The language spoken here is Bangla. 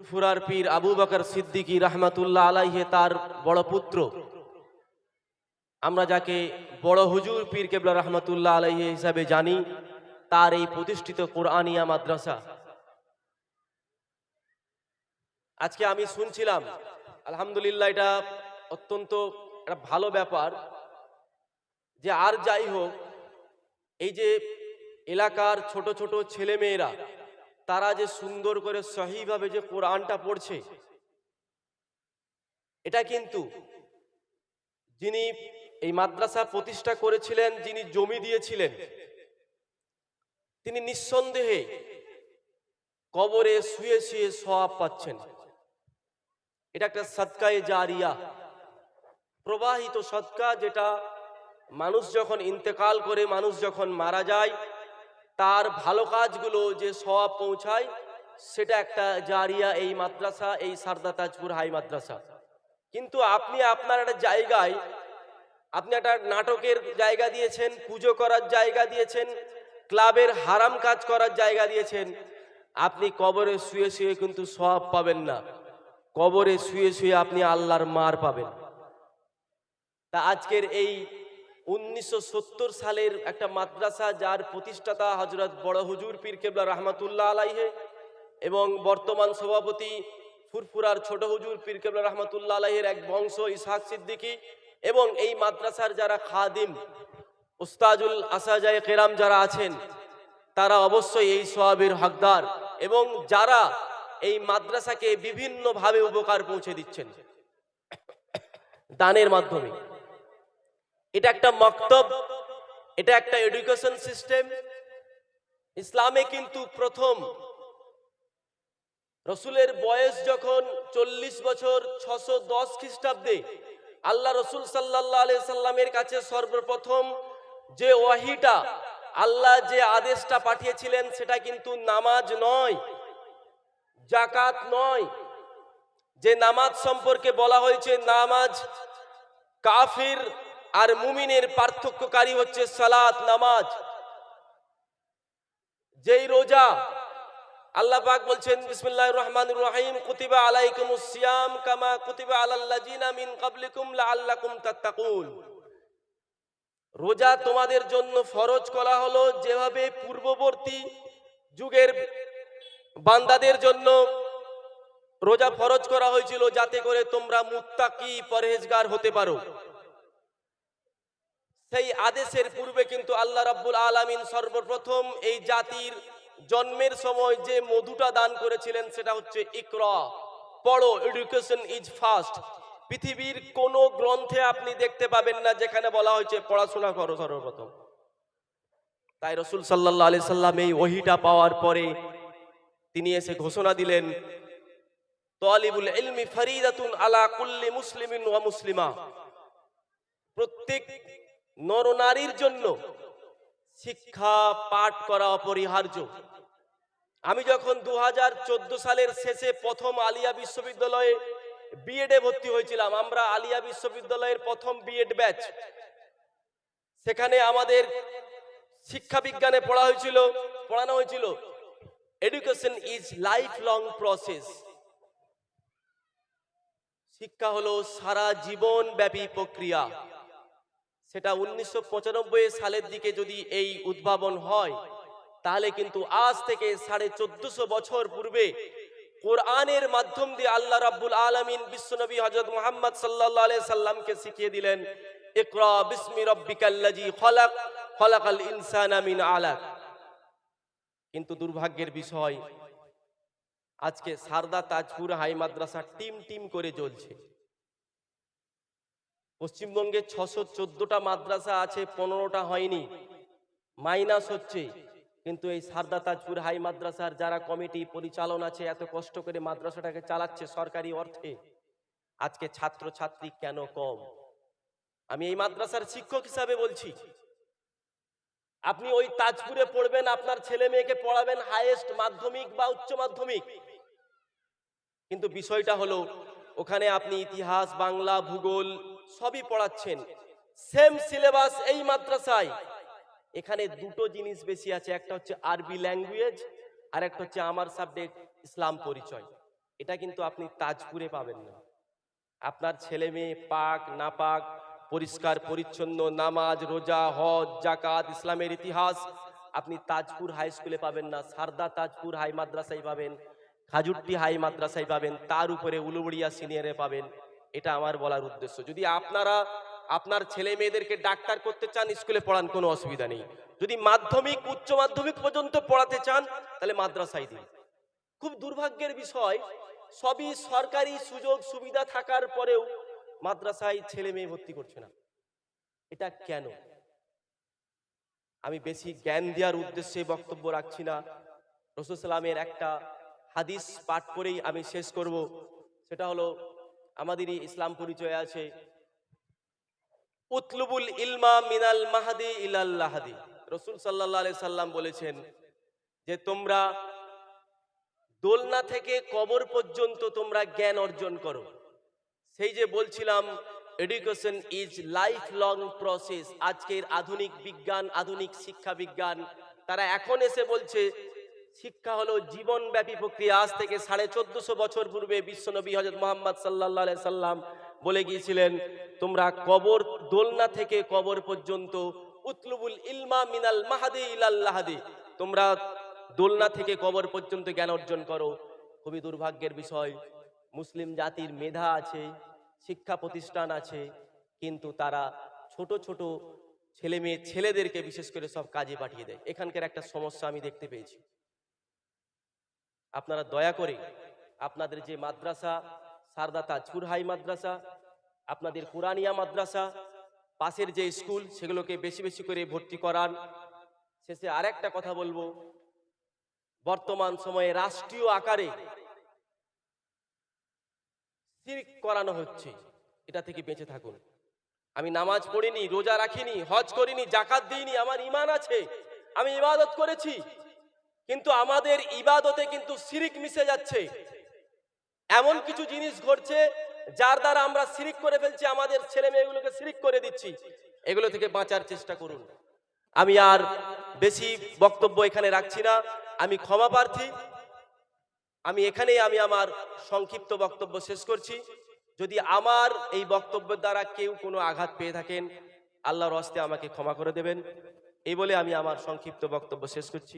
ফুরফুরার পীর আবু বকর সিদ্দিকী রহমাতুল্লাহ আলাইহি তার বড় পুত্র, আমরা যাকে বড় হুজুর পীর কেবলা রহমাতুল্লাহ আলাইহি হিসাবে জানি, তার এই প্রতিষ্ঠিত কোরআনিয়া মাদ্রাসা। আজকে আমি শুনছিলাম, আলহামদুলিল্লাহ, এটা অত্যন্ত একটা ভালো ব্যাপার যে আর যাই হোক, এই যে এলাকার ছোট ছোট ছেলে মেয়েরা তারা যে সুন্দর করে সহিভাবে যে কোরআনটা পড়ছে, এটা কিন্তু যিনি এই মাদ্রাসা প্রতিষ্ঠা করেছিলেন, যিনি জমি দিয়েছিলেন, তিনি নিঃসন্দেহে কবরে শুয়ে শুয়ে সওয়াব পাচ্ছেন। এটা একটা সাদকায়ে জারিয়া, প্রবাহিত সদকা, যেটা মানুষ যখন ইন্তেকাল করে, মানুষ যখন মারা যায়, তার ভালো কাজগুলো যে সওয়াব পৌঁছায়, সেটা একটা জারিয়া এই মাদ্রাসা, এই সারদা তাজপুর হাই মাদ্রাসা। কিন্তু আপনি আপনার একটা জায়গায়, আপনি একটা নাটকের জায়গা দিয়েছেন, পুজো করার জায়গা দিয়েছেন, ক্লাবের হারাম কাজ করার জায়গা দিয়েছেন, আপনি কবরে শুয়ে শুয়ে কিন্তু সওয়াব পাবেন না, কবরে শুয়ে শুয়ে আপনি আল্লাহর মার পাবেন। তা আজকের এই 1970 সালের একটা মাদ্রাসা, যার প্রতিষ্ঠাতা হযরত বড় হুজুর পীর কেবলা রহমাতুল্লাহ আলাইহি এবং বর্তমান সভাপতি ফুরফুরার ছোট হুজুর পীর কেবলা রহমাতুল্লাহ আলাইহির এক বংশ ইসহাক সিদ্দিকী, এবং এই মাদ্রাসার যারা খাদিম, উস্তাজুল আসাজায়ে কেরাম যারা আছেন, তারা অবশ্যই এই সওয়াবের হকদার, এবং যারা এই মাদ্রাসাকে বিভিন্নভাবে উপকার পৌঁছে দিচ্ছেন দানের মাধ্যমে। এটা একটা মক্তব, এটা একটা এডুকেশন সিস্টেম। ইসলামে কিন্তু প্রথম রসুলের বয়স যখন 40 বছর 610 খ্রিস্টাব্দে আল্লাহ রসুল সাল্লাল্লাহু আলাইহি সাল্লামের কাছে সর্বপ্রথম যে ওয়াহিটা, আল্লাহ যে আদেশটা পাঠিয়েছিলেন, সেটা কিন্তু নামাজ নয়, যাকাত নয়। যে নামাজ সম্পর্কে বলা হয়েছে, নামাজ কাফির আর মুমিনের পার্থক্যকারী হচ্ছে সালাত, নামাজ। যেই রোজা, আল্লাহ পাক বলছেন বিসমিল্লাহির রহমানির রহিম, কুতিবা আলাইকুমুস সিয়াম কামা কুতিবা আলাল্লাযিনা মিন ক্বাবলিকুম লাআল্লাকুম তাত্তাকুন। রোজা তোমাদের জন্য ফরজ করা হলো, যেভাবে পূর্ববর্তী যুগের বান্দাদের জন্য রোজা ফরজ করা হয়েছিল, যাতে করে তোমরা মুত্তাকি পরহেজগার হতে পারো। সেই আদেশের পূর্বে কিন্তু আল্লাহ রাব্বুল আলামিন সর্বপ্রথম এই জাতির জন্মের সময় যে মধুটা দান করেছিলেন, সেটা হচ্ছে ইকরা, পড়ো, এডুকেশন ইজ ফার্স্ট। পৃথিবীর কোন গ্রন্থে আপনি দেখতে পাবেন না যেখানে বলা হয়েছে পড়াশোনা করো সর্বপ্রথম। তাই রাসূল সাল্লাল্লাহু আলাইহি সাল্লাম এই ওহীটা পাওয়ার পরে তিনি এসে ঘোষণা দিলেন, তালিবুল ইলমি ফরিদাতুন আলা কুল্লি মুসলিমিন ওয়া মুসলিমা। প্রত্যেক নরনারীর জন্য শিক্ষা পাঠ করা অপরিহার্য। আমি যখন 2014 সালের শেষে প্রথম আলিয়া বিশ্ববিদ্যালয়ে বিএডে ভর্তি হয়েছিলাম, আমরা আলিয়া বিশ্ববিদ্যালয়ের প্রথম বিএড ব্যাচ, সেখানে আমাদের শিক্ষা বিজ্ঞানে পড়ানো হয়েছিল education is life long process. শিক্ষা হলো সারা জীবন ব্যাপী প্রক্রিয়া। সেটা 1995 সালের দিকে যদি এই উদ্ভাবন হয়, তাহলে কিন্তু আজ থেকে 1450 বছর পূর্বে কোরআনের মাধ্যম দিয়ে আল্লাহ রাব্বুল আলামিন বিশ্বনবী হযরত মুহাম্মদ সাল্লাল্লাহু আলাইহি সাল্লামকে শিখিয়ে দিলেন, ইকরা বিসমি রাব্বিকাল্লাযী খলাক, খলাকাল ইনসানা মিন আলাক। কিন্তু দুর্ভাগ্যের বিষয়, আজকে সারদা তাজপুর হাই মাদ্রাসা টিম টিম করে জ্বলছে। পশ্চিমবঙ্গে 614টা মাদ্রাসা আছে, 15টা হয়নি, মাইনাস হচ্ছে। কিন্তু এই সারদা তাজপুর হাই মাদ্রাসার যারা কমিটি পরিচালন আছে, এত কষ্ট করে মাদ্রাসাটাকে চালাচ্ছে সরকারি অর্থে, আজকে ছাত্র ছাত্রী কেন কম? আমি এই মাদ্রাসার শিক্ষক হিসাবে বলছি, আপনি ওই তাজপুরে পড়বেন, আপনার ছেলে মেয়েকে পড়াবেন হাইয়েস্ট মাধ্যমিক বা উচ্চ মাধ্যমিক, কিন্তু বিষয়টা হলো ওখানে আপনি ইতিহাস, বাংলা, ভূগোল সবই পড়াচ্ছেন, সেম সিলেবাস এই মাদ্রাসায়। এখানে দুটো জিনিস বেশি আছে, একটা হচ্ছে আরবি ল্যাঙ্গুয়েজ, আর একটা হচ্ছে আমার সাবজেক্ট ইসলাম পরিচয়। এটা কিন্তু আপনি তাজপুরে পাবেন না। আপনার ছেলে মেয়ে পাক না পাক, পরিষ্কার পরিচ্ছন্ন, নামাজ রোজা হজ জাকাত ইসলামের ইতিহাস আপনি তাজপুর হাই স্কুলে পাবেন না, সারদা তাজপুর হাই মাদ্রাসায় পাবেন, খাজুট্টি হাই মাদ্রাসায় পাবেন, তার উপরে উলুবড়িয়া সিনিয়রে পাবেন। এটা আমার বলার উদ্দেশ্য। যদি আপনারা আপনার ছেলে মেয়েদেরকে ডাক্তার করতে চান, স্কুলে পড়ান, কোনো অসুবিধা নেই। যদি মাধ্যমিক উচ্চ মাধ্যমিক পর্যন্ত পড়াতে চান, তাহলে মাদ্রাসায় দিন। খুব দুর্ভাগ্যের বিষয়, সবই সরকারি সুযোগ সুবিধা থাকার পরেও মাদ্রাসায় ছেলে মেয়ে ভর্তি করছে না। এটা কেন? আমি বেশি জ্ঞান দেওয়ার উদ্দেশ্যে বক্তব্য রাখছি না। রাসূল সাল্লামের একটা হাদিস পাঠ করেই আমি শেষ করব। সেটা হলো, আমাদেরই ইসলাম পরিচয় আছে, উতলুবুল ইলমা মিনাল মাহাদি ইলাল লাহাদি। রাসূল সাল্লাল্লাহু আলাইহি সাল্লাম বলেছেন যে তোমরা দোলনা থেকে কবর পর্যন্ত তোমরা জ্ঞান অর্জন করো। সেই যে বলছিলাম, education is life long process. আজকের আধুনিক বিজ্ঞান, আধুনিক শিক্ষা বিজ্ঞান, তারা এখন এসে বলছে শিক্ষা হলো জীবনব্যাপী প্রক্রিয়া। আজ থেকে 1450 বছর পূর্বে বিশ্বনবী হযরত মুহাম্মদ সাল্লাল্লাহু আলাইহি সাল্লাম বলে গিয়েছিলেন, তোমরা কবর দোলনা থেকে কবর পর্যন্ত, উতলুবুল ইলমা মিনাল মাহাদি ইলাল লাহাদি, তোমরা দোলনা থেকে কবর পর্যন্ত জ্ঞান অর্জন করো। খুবই দুর্ভাগ্যের বিষয়, মুসলিম জাতির মেধা আছে, শিক্ষা প্রতিষ্ঠান আছে, কিন্তু তারা ছোট ছোট ছেলে মেয়ে ছেলেদেরকে বিশেষ করে সব কাজে পাঠিয়ে দেয়। এখানকার একটা সমস্যা আমি দেখতে পেয়েছি। আপনারা দয়া করে আপনাদের যে মাদ্রাসা, সারদা তাজপুর হাই মাদ্রাসা, আপনাদের কুরানিয়া মাদ্রাসা, পাশের যে স্কুল, সেগুলোকে বেশি বেশি করে ভর্তি করান। শেষে আরেকটা কথা বলবো, বর্তমান সময়ে রাষ্ট্রীয় আকারে শিরক করানো হচ্ছে, এটা থেকে বেঁচে থাকুন। আমি নামাজ পড়িনি, রোজা রাখিনি, হজ করিনি, জাকাত দিইনি, আমার ঈমান আছে, আমি ইবাদত করেছি, কিন্তু আমাদের ইবাদতে কিন্তু শিরক মিশে যাচ্ছে। এমন কিছু জিনিস ঘটছে যার দ্বারা আমরা শিরক করে ফেলছি, আমাদের ছেলে মেয়েগুলোকে শিরক করে দিচ্ছি। এগুলো থেকে বাঁচার চেষ্টা করুন। আমি আর বেশি বক্তব্য এখানে রাখছি না, আমি ক্ষমা প্রার্থী। আমি এখানেই আমার সংক্ষিপ্ত বক্তব্য শেষ করছি। যদি আমার এই বক্তব্যের দ্বারা কেউ কোনো আঘাত পেয়ে থাকেন, আল্লাহর হস্তে আমাকে ক্ষমা করে দেবেন। এই বলে আমি আমার সংক্ষিপ্ত বক্তব্য শেষ করছি।